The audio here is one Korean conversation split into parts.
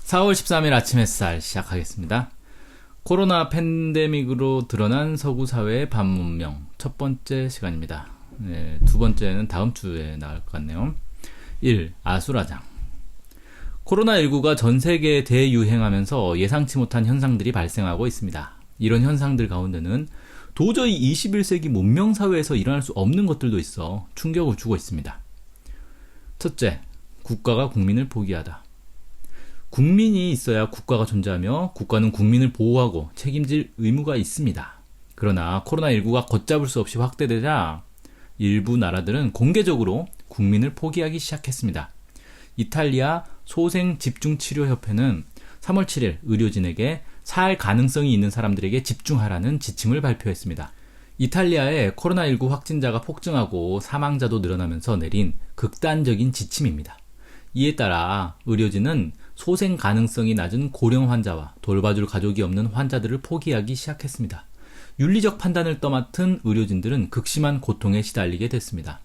(4월 13일) 아침 햇살 시작하겠습니다. 코로나 팬데믹으로 드러난 서구 사회의 반문명 첫 번째 시간입니다. 두 번째는 다음 주에 나올 것 같네요. 1. 아수라장. 코로나19가 전 세계에 대유행하면서 예상치 못한 현상들이 발생하고 있습니다. 이런 현상들 가운데는 도저히 21세기 문명사회에서 일어날 수 없는 것들도 있어 충격을 주고 있습니다. 첫째, 국가가 국민을 포기하다. 국민이 있어야 국가가 존재하며 국가는 국민을 보호하고 책임질 의무가 있습니다. 그러나 코로나19가 걷잡을 수 없이 확대되자 일부 나라들은 공개적으로 국민을 포기하기 시작했습니다. 이탈리아 소생집중치료협회는 3월 7일 의료진에게 살 가능성이 있는 사람들에게 집중하라는 지침을 발표했습니다. 이탈리아의 코로나19 확진자가 폭증하고 사망자도 늘어나면서 내린 극단적인 지침입니다. 이에 따라 의료진은 소생 가능성이 낮은 고령 환자와 돌봐줄 가족이 없는 환자들을 포기하기 시작했습니다. 윤리적 판단을 떠맡은 의료진들은 극심한 고통에 시달리게 됐습니다.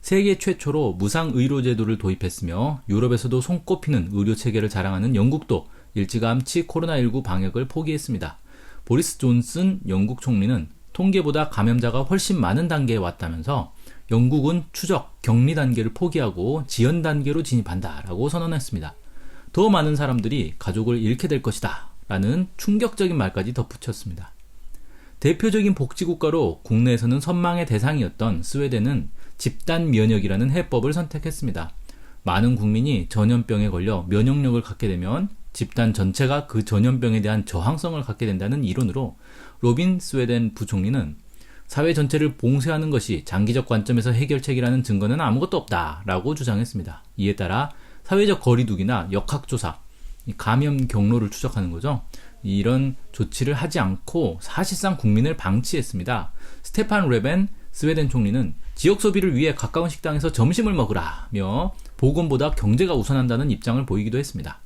세계 최초로 무상의료제도를 도입했으며 유럽에서도 손꼽히는 의료체계를 자랑하는 영국도 일찌감치 코로나19 방역을 포기했습니다. 보리스 존슨 영국 총리는 통계보다 감염자가 훨씬 많은 단계에 왔다면서 영국은 추적, 격리 단계를 포기하고 지연 단계로 진입한다 라고 선언했습니다. 더 많은 사람들이 가족을 잃게 될 것이다 라는 충격적인 말까지 덧붙였습니다. 대표적인 복지국가로 국내에서는 선망의 대상이었던 스웨덴은 집단 면역이라는 해법을 선택했습니다. 많은 국민이 전염병에 걸려 면역력을 갖게 되면 집단 전체가 그 전염병에 대한 저항성을 갖게 된다는 이론으로 로빈 스웨덴 부총리는 사회 전체를 봉쇄하는 것이 장기적 관점에서 해결책이라는 증거는 아무것도 없다라고 주장했습니다. 이에 따라 사회적 거리두기나 역학조사, 감염 경로를 추적하는 거죠. 이런 조치를 하지 않고 사실상 국민을 방치했습니다. 스테판 레벤 스웨덴 총리는 지역 소비를 위해 가까운 식당에서 점심을 먹으라며 보건보다 경제가 우선한다는 입장을 보이기도 했습니다.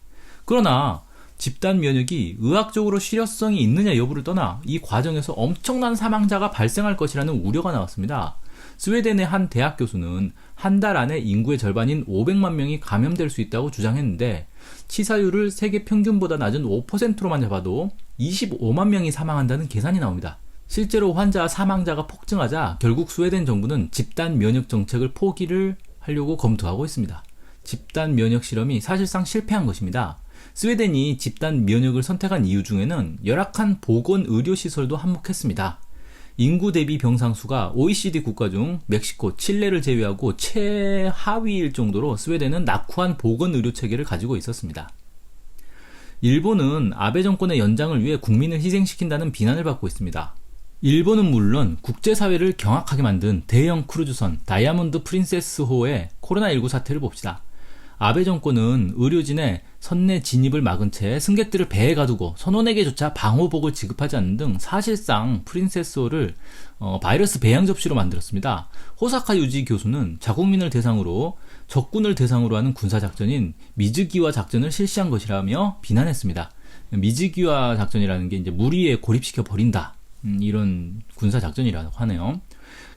그러나 집단 면역이 의학적으로 실효성이 있느냐 여부를 떠나 이 과정에서 엄청난 사망자가 발생할 것이라는 우려가 나왔습니다. 스웨덴의 한 대학 교수는 한 달 안에 인구의 절반인 500만 명이 감염될 수 있다고 주장했는데 치사율을 세계 평균보다 낮은 5%로만 잡아도 25만 명이 사망한다는 계산이 나옵니다. 실제로 환자와 사망자가 폭증하자 결국 스웨덴 정부는 집단 면역 정책을 포기를 하려고 검토하고 있습니다. 집단 면역 실험이 사실상 실패한 것입니다. 스웨덴이 집단 면역을 선택한 이유 중에는 열악한 보건 의료시설도 한몫했습니다. 인구 대비 병상수가 OECD 국가 중 멕시코, 칠레를 제외하고 최하위일 정도로 스웨덴은 낙후한 보건 의료 체계를 가지고 있었습니다. 일본은 아베 정권의 연장을 위해 국민을 희생시킨다는 비난을 받고 있습니다. 일본은 물론 국제사회를 경악하게 만든 대형 크루즈선 다이아몬드 프린세스호의 코로나19 사태를 봅시다. 아베 정권은 의료진의 선내 진입을 막은 채 승객들을 배에 가두고 선원에게조차 방호복을 지급하지 않는 등 사실상 프린세스호를 바이러스 배양 접시로 만들었습니다. 호사카 유지 교수는 자국민을 대상으로 적군을 대상으로 하는 군사작전인 미즈기와 작전을 실시한 것이라며 비난했습니다. 미즈기와 작전이라는 게 이제 무리에 고립시켜 버린다. 이런 군사작전이라고 하네요.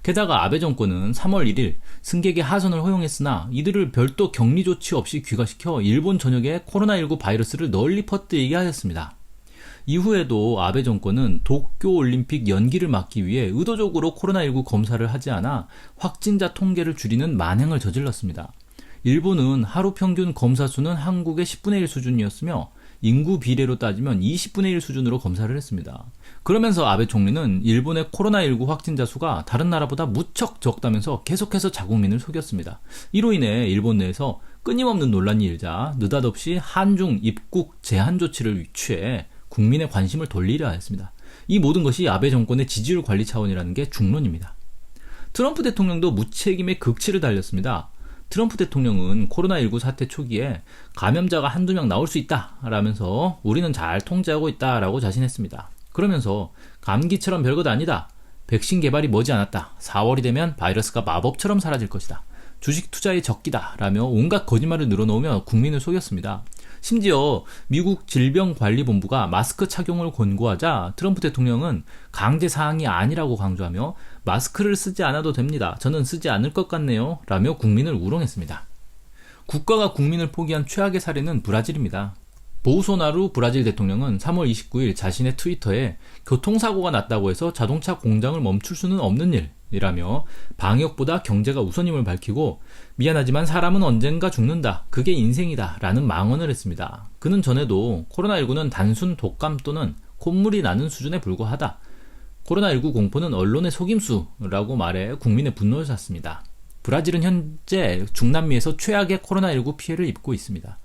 게다가 아베 정권은 3월 1일 승객의 하선을 허용했으나 이들을 별도 격리 조치 없이 귀가시켜 일본 전역에 코로나19 바이러스를 널리 퍼뜨리게 하였습니다. 이후에도 아베 정권은 도쿄올림픽 연기를 막기 위해 의도적으로 코로나19 검사를 하지 않아 확진자 통계를 줄이는 만행을 저질렀습니다. 일본은 하루 평균 검사 수는 한국의 10분의 1 수준이었으며 인구 비례로 따지면 20분의 1 수준으로 검사를 했습니다. 그러면서 아베 총리는 일본의 코로나19 확진자 수가 다른 나라보다 무척 적다면서 계속해서 자국민을 속였습니다. 이로 인해 일본 내에서 끊임없는 논란이 일자 느닷없이 한중 입국 제한 조치를 취해 국민의 관심을 돌리려 했습니다. 이 모든 것이 아베 정권의 지지율 관리 차원이라는 게 중론입니다. 트럼프 대통령도 무책임의 극치를 달렸습니다. 트럼프 대통령은 코로나19 사태 초기에 감염자가 한두 명 나올 수 있다 라면서 우리는 잘 통제하고 있다 라고 자신했습니다. 그러면서 감기처럼 별것 아니다. 백신 개발이 머지않았다. 4월이 되면 바이러스가 마법처럼 사라질 것이다. 주식 투자의 적기다 라며 온갖 거짓말을 늘어놓으며 국민을 속였습니다. 심지어 미국 질병관리본부가 마스크 착용을 권고하자 트럼프 대통령은 강제 사항이 아니라고 강조하며 마스크를 쓰지 않아도 됩니다. 저는 쓰지 않을 것 같네요. 라며 국민을 우롱했습니다. 국가가 국민을 포기한 최악의 사례는 브라질입니다. 보우소나루 브라질 대통령은 3월 29일 자신의 트위터에 교통사고가 났다고 해서 자동차 공장을 멈출 수는 없는 일이라며 방역보다 경제가 우선임을 밝히고 미안하지만 사람은 언젠가 죽는다. 그게 인생이다. 라는 망언을 했습니다. 그는 전에도 코로나19는 단순 독감 또는 콧물이 나는 수준에 불과하다. 코로나19 공포는 언론의 속임수라고 말해 국민의 분노를 샀습니다. 브라질은 현재 중남미에서 최악의 코로나19 피해를 입고 있습니다.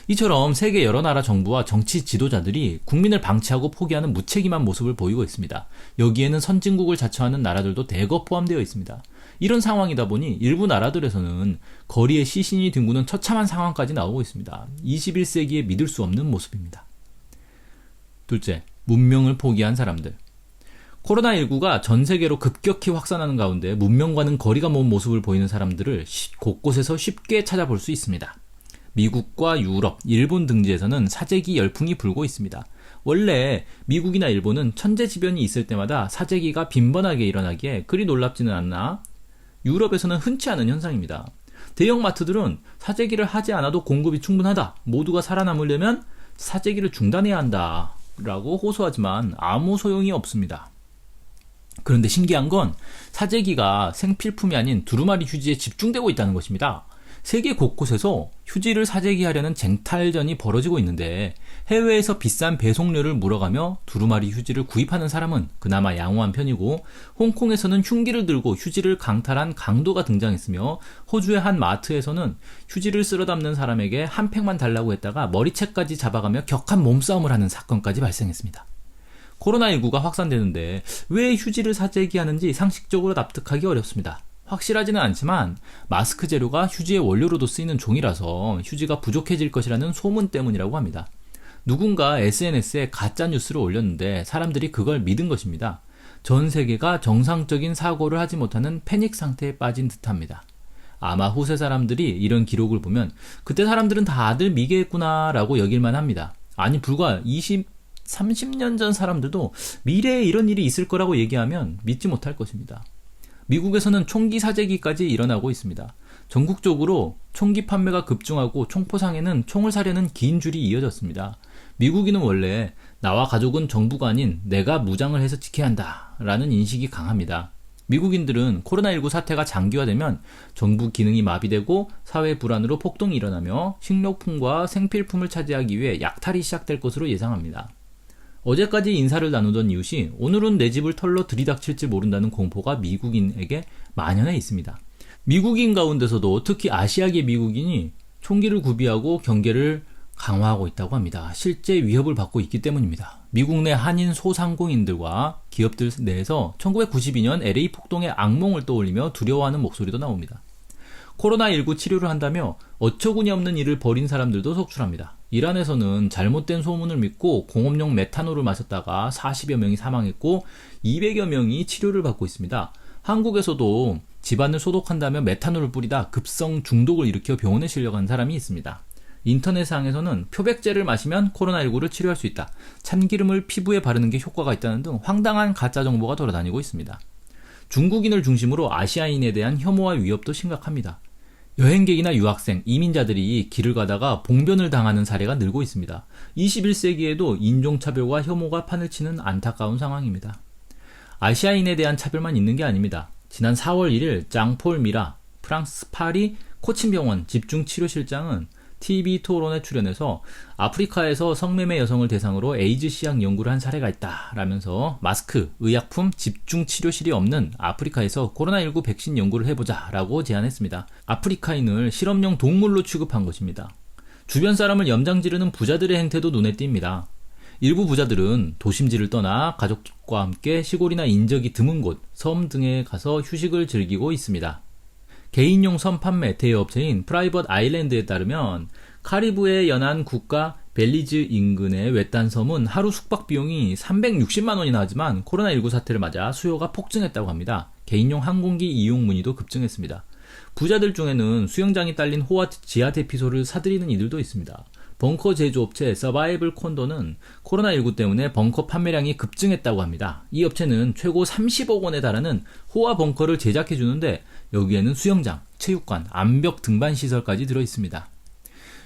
이처럼 세계 여러 나라 정부와 정치 지도자들이 국민을 방치하고 포기하는 무책임한 모습을 보이고 있습니다. 여기에는 선진국을 자처하는 나라들도 대거 포함되어 있습니다. 이런 상황이다 보니 일부 나라들에서는 거리에 시신이 뒹구는 처참한 상황까지 나오고 있습니다. 21세기에 믿을 수 없는 모습입니다. 둘째, 문명을 포기한 사람들. 코로나19가 전 세계로 급격히 확산하는 가운데 문명과는 거리가 먼 모습을 보이는 사람들을 곳곳에서 쉽게 찾아볼 수 있습니다. 미국과 유럽, 일본 등지에서는 사재기 열풍이 불고 있습니다. 원래 미국이나 일본은 천재지변이 있을 때마다 사재기가 빈번하게 일어나기에 그리 놀랍지는 않나 유럽에서는 흔치 않은 현상입니다. 대형마트들은 사재기를 하지 않아도 공급이 충분하다. 모두가 살아남으려면 사재기를 중단해야 한다. 라고 호소하지만 아무 소용이 없습니다. 그런데 신기한 건 사재기가 생필품이 아닌 두루마리 휴지에 집중되고 있다는 것입니다. 세계 곳곳에서 휴지를 사재기하려는 쟁탈전이 벌어지고 있는데 해외에서 비싼 배송료를 물어가며 두루마리 휴지를 구입하는 사람은 그나마 양호한 편이고 홍콩에서는 흉기를 들고 휴지를 강탈한 강도가 등장했으며 호주의 한 마트에서는 휴지를 쓸어 담는 사람에게 한 팩만 달라고 했다가 머리채까지 잡아가며 격한 몸싸움을 하는 사건까지 발생했습니다. 코로나19가 확산되는데 왜 휴지를 사재기하는지 상식적으로 납득하기 어렵습니다. 확실하지는 않지만 마스크 재료가 휴지의 원료로도 쓰이는 종이라서 휴지가 부족해질 것이라는 소문 때문이라고 합니다. 누군가 SNS에 가짜 뉴스를 올렸는데 사람들이 그걸 믿은 것입니다. 전 세계가 정상적인 사고를 하지 못하는 패닉 상태에 빠진 듯합니다. 아마 후세 사람들이 이런 기록을 보면 그때 사람들은 다들 미개했구나 라고 여길만 합니다. 아니 불과 30년 전 사람들도 미래에 이런 일이 있을 거라고 얘기하면 믿지 못할 것입니다. 미국에서는 총기 사재기까지 일어나고 있습니다. 전국적으로 총기 판매가 급증하고 총포상에는 총을 사려는 긴 줄이 이어졌습니다. 미국인은 원래 나와 가족은 정부가 아닌 내가 무장을 해서 지켜야 한다 라는 인식이 강합니다. 미국인들은 코로나19 사태가 장기화되면 정부 기능이 마비되고 사회 불안으로 폭동이 일어나며 식료품과 생필품을 차지하기 위해 약탈이 시작될 것으로 예상합니다. 어제까지 인사를 나누던 이웃이 오늘은 내 집을 털러 들이닥칠지 모른다는 공포가 미국인에게 만연해 있습니다. 미국인 가운데서도 특히 아시아계 미국인이 총기를 구비하고 경계를 강화하고 있다고 합니다. 실제 위협을 받고 있기 때문입니다. 미국 내 한인 소상공인들과 기업들 내에서 1992년 LA 폭동의 악몽을 떠올리며 두려워하는 목소리도 나옵니다. 코로나19 치료를 한다며 어처구니 없는 일을 벌인 사람들도 속출합니다. 이란에서는 잘못된 소문을 믿고 공업용 메탄올을 마셨다가 40여 명이 사망했고 200여 명이 치료를 받고 있습니다. 한국에서도 집안을 소독한다며 메탄올을 뿌리다 급성 중독을 일으켜 병원에 실려간 사람이 있습니다. 인터넷상에서는 표백제를 마시면 코로나19를 치료할 수 있다. 참기름을 피부에 바르는 게 효과가 있다는 등 황당한 가짜 정보가 돌아다니고 있습니다. 중국인을 중심으로 아시아인에 대한 혐오와 위협도 심각합니다. 여행객이나 유학생, 이민자들이 길을 가다가 봉변을 당하는 사례가 늘고 있습니다. 21세기에도 인종차별과 혐오가 판을 치는 안타까운 상황입니다. 아시아인에 대한 차별만 있는 게 아닙니다. 지난 4월 1일 장폴 미라 프랑스 파리 코친병원 집중치료실장은 TV 토론에 출연해서 아프리카에서 성매매 여성을 대상으로 에이즈 시약 연구를 한 사례가 있다 라면서 마스크, 의약품, 집중치료실이 없는 아프리카에서 코로나19 백신 연구를 해보자 라고 제안했습니다. 아프리카인을 실험용 동물로 취급한 것입니다. 주변 사람을 염장지르는 부자들의 행태도 눈에 띕니다. 일부 부자들은 도심지를 떠나 가족과 함께 시골이나 인적이 드문 곳, 섬 등에 가서 휴식을 즐기고 있습니다. 개인용 섬 판매 대여업체인 프라이벗 아일랜드에 따르면 카리브해 연안 국가 벨리즈 인근의 외딴 섬은 하루 숙박 비용이 360만 원이나 하지만 코로나19 사태를 맞아 수요가 폭증했다고 합니다. 개인용 항공기 이용 문의도 급증했습니다. 부자들 중에는 수영장이 딸린 지하 대피소를 사들이는 이들도 있습니다. 벙커 제조업체 서바이벌 콘도는 코로나19 때문에 벙커 판매량이 급증했다고 합니다. 이 업체는 최고 30억 원에 달하는 호화 벙커를 제작해 주는데 여기에는 수영장, 체육관, 암벽 등반 시설까지 들어있습니다.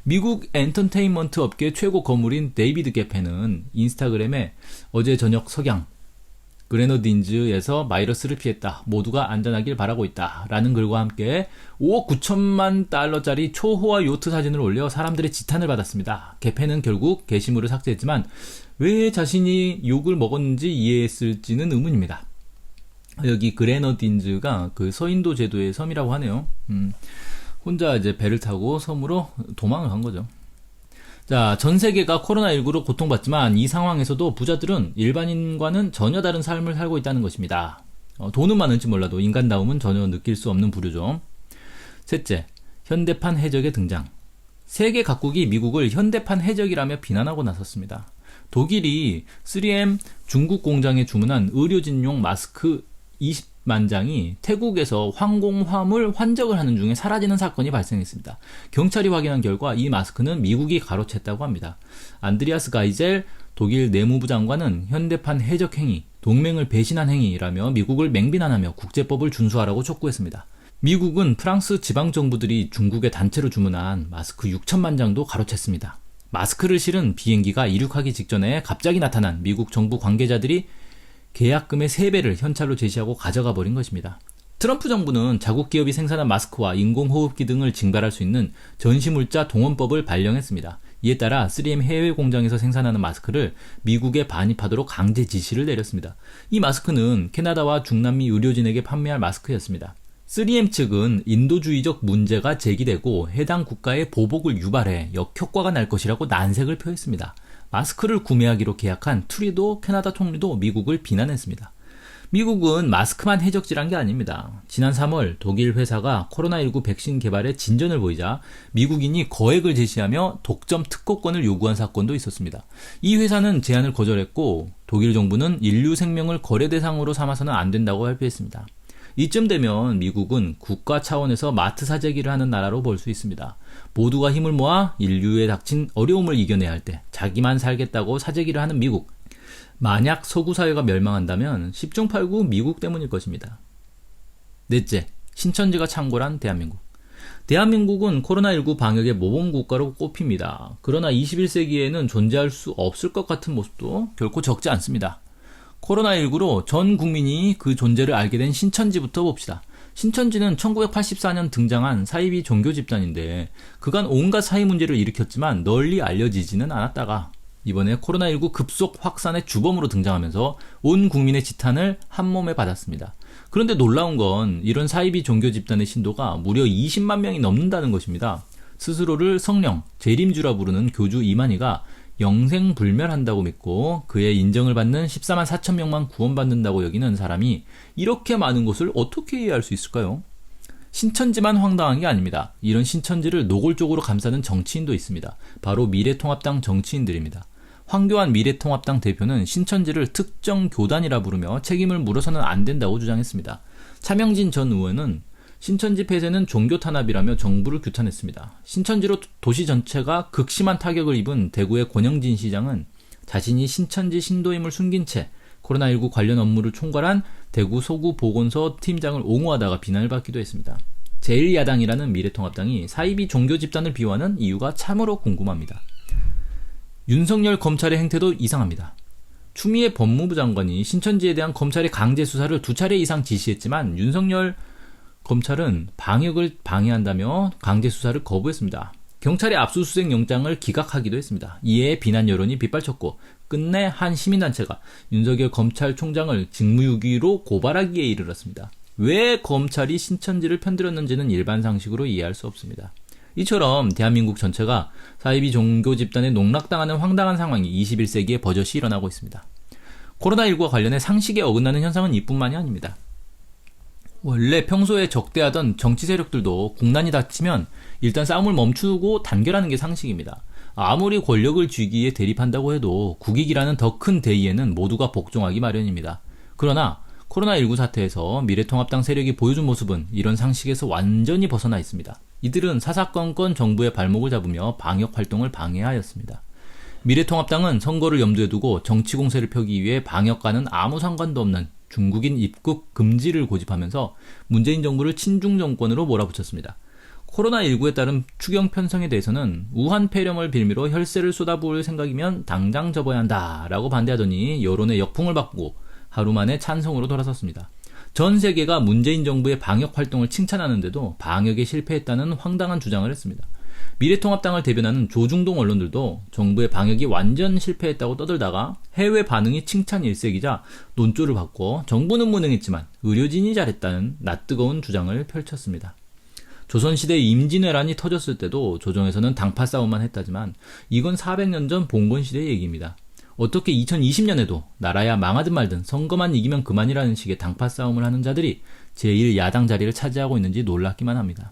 미국 엔터테인먼트 업계 최고 거물인 데이비드 게페는 인스타그램에 어제 저녁 석양, 그레너딘즈에서 바이러스를 피했다. 모두가 안전하길 바라고 있다. 라는 글과 함께 5억 9천만 달러짜리 초호화 요트 사진을 올려 사람들의 지탄을 받았습니다. 게페는 결국 게시물을 삭제했지만 왜 자신이 욕을 먹었는지 이해했을지는 의문입니다. 여기 그레너딘즈가 그 서인도 제도의 섬이라고 하네요. 혼자 이제 배를 타고 섬으로 도망을 간 거죠. 자, 전 세계가 코로나19로 고통받지만 이 상황에서도 부자들은 일반인과는 전혀 다른 삶을 살고 있다는 것입니다. 돈은 많은지 몰라도 인간다움은 전혀 느낄 수 없는 부류죠. 셋째, 현대판 해적의 등장. 세계 각국이 미국을 현대판 해적이라며 비난하고 나섰습니다. 독일이 3M 중국 공장에 주문한 의료진용 마스크 20만 장이 태국에서 항공화물 환적을 하는 중에 사라지는 사건이 발생했습니다. 경찰이 확인한 결과 이 마스크는 미국이 가로챘다고 합니다. 안드리아스 가이젤 독일 내무부 장관은 현대판 해적 행위, 동맹을 배신한 행위라며 미국을 맹비난하며 국제법을 준수하라고 촉구했습니다. 미국은 프랑스 지방정부들이 중국에 단체로 주문한 마스크 6천만 장도 가로챘습니다. 마스크를 실은 비행기가 이륙하기 직전에 갑자기 나타난 미국 정부 관계자들이 계약금의 3배를 현찰로 제시하고 가져가 버린 것입니다. 트럼프 정부는 자국 기업이 생산한 마스크와 인공호흡기 등을 징발할 수 있는 전시물자 동원법을 발령했습니다. 이에 따라 3M 해외 공장에서 생산하는 마스크를 미국에 반입하도록 강제 지시를 내렸습니다. 이 마스크는 캐나다와 중남미 의료진에게 판매할 마스크였습니다. 3M 측은 인도주의적 문제가 제기되고 해당 국가의 보복을 유발해 역효과가 날 것이라고 난색을 표했습니다. 마스크를 구매하기로 계약한 트루도 캐나다 총리도 미국을 비난했습니다. 미국은 마스크만 해적질한 게 아닙니다. 지난 3월 독일 회사가 코로나19 백신 개발에 진전을 보이자 미국인이 거액을 제시하며 독점 특허권을 요구한 사건도 있었습니다. 이 회사는 제안을 거절했고 독일 정부는 인류 생명을 거래 대상으로 삼아서는 안 된다고 발표했습니다. 이쯤 되면 미국은 국가 차원에서 마트 사재기를 하는 나라로 볼 수 있습니다. 모두가 힘을 모아 인류에 닥친 어려움을 이겨내야 할 때 자기만 살겠다고 사재기를 하는 미국. 만약 서구 사회가 멸망한다면 10중 8구 미국 때문일 것입니다. 넷째, 신천지가 창궐한 대한민국. 대한민국은 코로나19 방역의 모범국가로 꼽힙니다. 그러나 21세기에는 존재할 수 없을 것 같은 모습도 결코 적지 않습니다. 코로나19로 전 국민이 그 존재를 알게 된 신천지부터 봅시다. 신천지는 1984년 등장한 사이비 종교 집단인데 그간 온갖 사회 문제를 일으켰지만 널리 알려지지는 않았다가 이번에 코로나19 급속 확산의 주범으로 등장하면서 온 국민의 지탄을 한몸에 받았습니다. 그런데 놀라운 건 이런 사이비 종교 집단의 신도가 무려 20만 명이 넘는다는 것입니다. 스스로를 성령, 재림주라 부르는 교주 이만희가 영생불멸한다고 믿고 그의 인정을 받는 14만 4천 명만 구원받는다고 여기는 사람이 이렇게 많은 것을 어떻게 이해할 수 있을까요? 신천지만 황당한 게 아닙니다. 이런 신천지를 노골적으로 감싸는 정치인도 있습니다. 바로 미래통합당 정치인들입니다. 황교안 미래통합당 대표는 신천지를 특정 교단이라 부르며 책임을 물어서는 안 된다고 주장했습니다. 차명진 전 의원은 신천지 폐쇄는 종교 탄압이라며 정부를 규탄했습니다. 신천지로 도시 전체가 극심한 타격을 입은 대구의 권영진 시장은 자신이 신천지 신도임을 숨긴 채 코로나19 관련 업무를 총괄한 대구 서구보건소 팀장을 옹호하다가 비난을 받기도 했습니다. 제1야당이라는 미래통합당이 사이비 종교 집단을 비호하는 이유가 참으로 궁금합니다. 윤석열 검찰의 행태도 이상합니다. 추미애 법무부 장관이 신천지에 대한 검찰의 강제 수사를 2차례 이상 지시했지만 윤석열 검찰은 방역을 방해한다며 강제 수사를 거부했습니다. 경찰의 압수수색 영장을 기각하기도 했습니다. 이에 비난 여론이 빗발쳤고 끝내 한 시민단체가 윤석열 검찰총장을 직무유기로 고발하기에 이르렀습니다. 왜 검찰이 신천지를 편들었는지는 일반 상식으로 이해할 수 없습니다. 이처럼 대한민국 전체가 사이비 종교 집단에 농락당하는 황당한 상황이 21세기에 버젓이 일어나고 있습니다. 코로나19와 관련해 상식에 어긋나는 현상은 이뿐만이 아닙니다. 원래 평소에 적대하던 정치 세력들도 국난이 닥치면 일단 싸움을 멈추고 단결하는 게 상식입니다. 아무리 권력을 쥐기에 대립한다고 해도 국익이라는 더 큰 대의에는 모두가 복종하기 마련입니다. 그러나 코로나19 사태에서 미래통합당 세력이 보여준 모습은 이런 상식에서 완전히 벗어나 있습니다. 이들은 사사건건 정부의 발목을 잡으며 방역 활동을 방해하였습니다. 미래통합당은 선거를 염두에 두고 정치 공세를 펴기 위해 방역과는 아무 상관도 없는 중국인 입국 금지를 고집하면서 문재인 정부를 친중 정권으로 몰아붙였습니다. 코로나19에 따른 추경 편성에 대해서는 우한 폐렴을 빌미로 혈세를 쏟아부을 생각이면 당장 접어야 한다라고 반대하더니 여론의 역풍을 받고 하루 만에 찬성으로 돌아섰습니다. 전 세계가 문재인 정부의 방역 활동을 칭찬하는데도 방역에 실패했다는 황당한 주장을 했습니다. 미래통합당을 대변하는 조중동 언론들도 정부의 방역이 완전 실패했다고 떠들다가 해외 반응이 칭찬 일색이자 논조를 받고 정부는 무능했지만 의료진이 잘했다는 낯뜨거운 주장을 펼쳤습니다. 조선시대 임진왜란이 터졌을 때도 조정에서는 당파 싸움만 했다지만 이건 400년 전 봉건시대의 얘기입니다. 어떻게 2020년에도 나라야 망하든 말든 선거만 이기면 그만이라는 식의 당파 싸움을 하는 자들이 제1야당 자리를 차지하고 있는지 놀랍기만 합니다.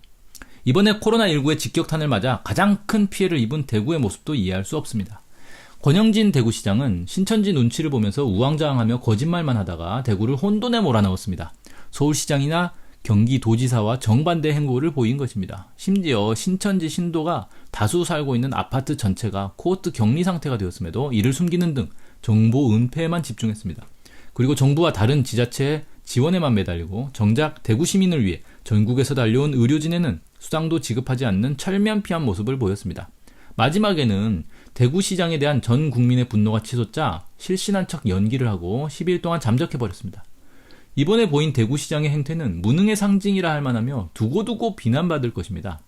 이번에 코로나19의 직격탄을 맞아 가장 큰 피해를 입은 대구의 모습도 이해할 수 없습니다. 권영진 대구시장은 신천지 눈치를 보면서 우왕좌왕하며 거짓말만 하다가 대구를 혼돈에 몰아넣었습니다. 서울시장이나 경기도지사와 정반대 행보를 보인 것입니다. 심지어 신천지 신도가 다수 살고 있는 아파트 전체가 코호트 격리 상태가 되었음에도 이를 숨기는 등 정보 은폐에만 집중했습니다. 그리고 정부와 다른 지자체의 지원에만 매달리고 정작 대구 시민을 위해 전국에서 달려온 의료진에는 수당도 지급하지 않는 철면피한 모습을 보였습니다. 마지막에는 대구시장에 대한 전 국민의 분노가 치솟자 실신한 척 연기를 하고 10일 동안 잠적해버렸습니다. 이번에 보인 대구시장의 행태는 무능의 상징이라 할 만하며 두고두고 비난받을 것입니다.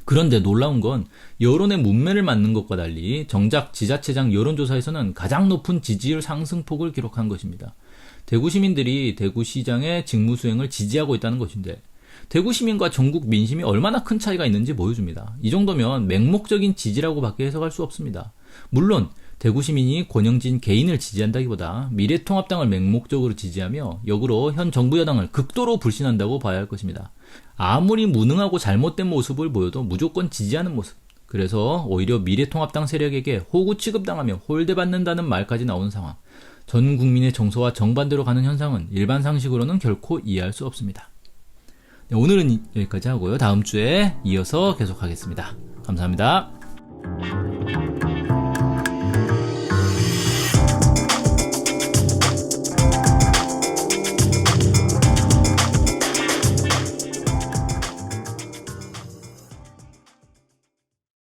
그런데 놀라운 건 여론의 문매를 맞는 것과 달리 정작 지자체장 여론조사에서는 가장 높은 지지율 상승폭을 기록한 것입니다. 대구 시민들이 대구시장의 직무 수행을 지지하고 있다는 것인데 대구 시민과 전국 민심이 얼마나 큰 차이가 있는지 보여줍니다. 이 정도면 맹목적인 지지라고 밖에 해석할 수 없습니다. 물론 대구 시민이 권영진 개인을 지지한다기보다 미래통합당을 맹목적으로 지지하며 역으로 현 정부 여당을 극도로 불신한다고 봐야 할 것입니다. 아무리 무능하고 잘못된 모습을 보여도 무조건 지지하는 모습. 그래서 오히려 미래통합당 세력에게 호구 취급당하며 홀대받는다는 말까지 나온 상황. 전 국민의 정서와 정반대로 가는 현상은 일반 상식으로는 결코 이해할 수 없습니다. 네, 오늘은 여기까지 하고요. 다음 주에 이어서 계속하겠습니다. 감사합니다.